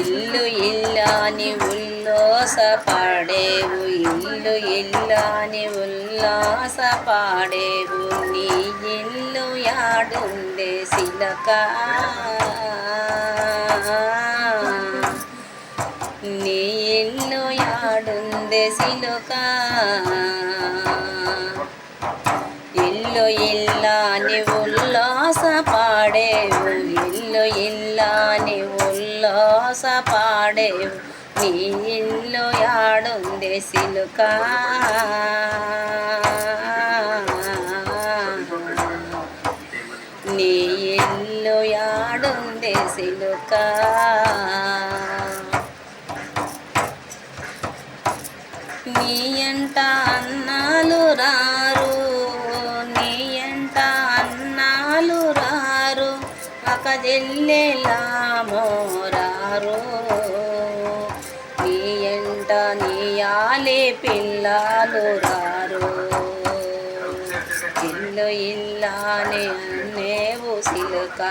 ఇల్లు ఇల్లాని ఉల్లాస పాడేవు, ఇల్లు ఇల్లాని ఉల్లాస పాడేవు. నీ ఇల్లు యాడుందే సిలక, నీ ఇల్లు యాడుందే సిలుక. ఇల్లు ఇల్లాని ఉల్లాస పాడేవు, ఇల్లు ఇల్లాని ఉల్లాస పాడేవు. నీ ఇల్లు యాడుందే సిలుక, నీ ఇల్లు యాడుందే సిలుక. నీ ఎంట అన్నాలు రారు, నీ ఎంట అన్నాలు రారు, ఒక జెల్లెలామో రారు. నీ ఎంట నీయాలే పిల్లలు రారు. ఇల్లు ఇల్లాని అనేవు సిలుక,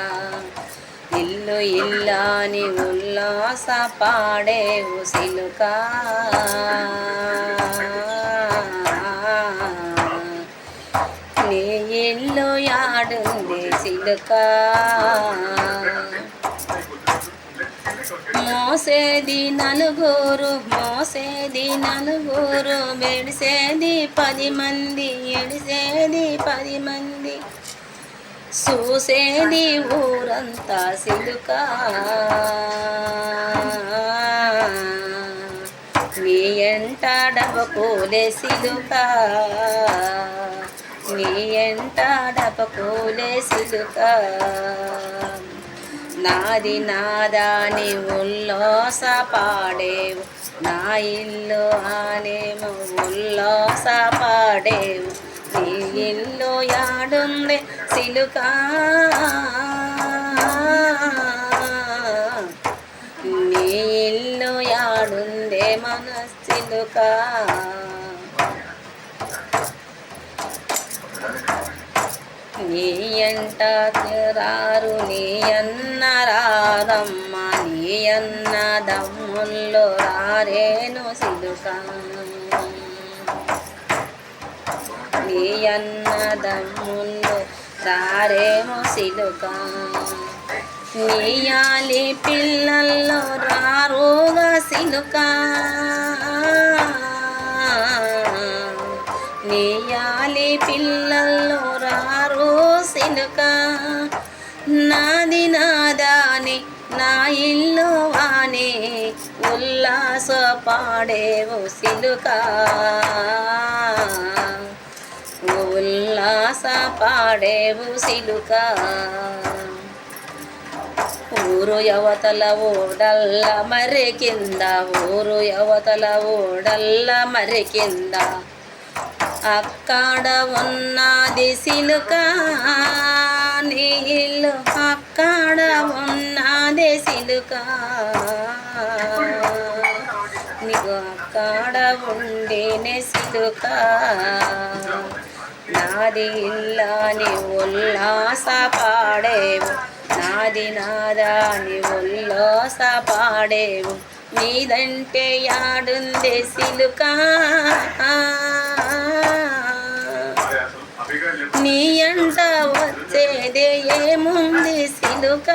ఇల్లు ఇల్లాని ఉల్లాస పాడేవు సిలుక. నీ ఇల్లు యాడుందే సిలుక. మోసేది నలుగురు, మోసేది నలుగురు, మెడిసేది 10 మంది, ఎడిసేది 10 మంది, చూసేది ఊరంతా సిలుక. నీ ఎంట డబకూలే సిలుక, నీ ఎంట డబకూలే సిలుక. నాది నాదాని ఉల్లాస పాడేవు, నా ఇల్లు అనేమో ఉల్లాస పాడేవు. నీ ఇల్లు యాడుందే సిలుక, నీ ఇల్లు యాడుందే మన సిలుక. నీ ఎంట రారు, నీ అన్న రారమ్మ, నీ అన్న దమ్ముల్లో రారేను సిలుక. నీ అన్న దమ్ముల్లో రారేమో సిలుక. నీయాలి పిల్లల్లో రారుగా సిలుక, నీయాలి పిల్లల్లో రారు సిలుక. నాది నాదాని నా ఇల్లు వాణి ఉల్లాస పాడేవు సిలుక, ఉల్లాస పాడేవు సిలుక. ఊరు యవతల ఓడల్ల మర్రి కింద, ఊరు యవతల ఓడల్ల మర్రి కింద, అక్కడ ఉన్నది సిలుక. నీ ఇల్లు అక్కడ ఉన్నది సిలుక, నీకు అక్కడ ఉండినే సిలుక. నాది ఇల్లాని ఉల్లాస పాడేవు, నాది నాదాని ఉల్లాస పాడేవు. నీదంటే యాడుందే సిలుక, నీ అంట వచ్చేదే ఏముంది సిలుక.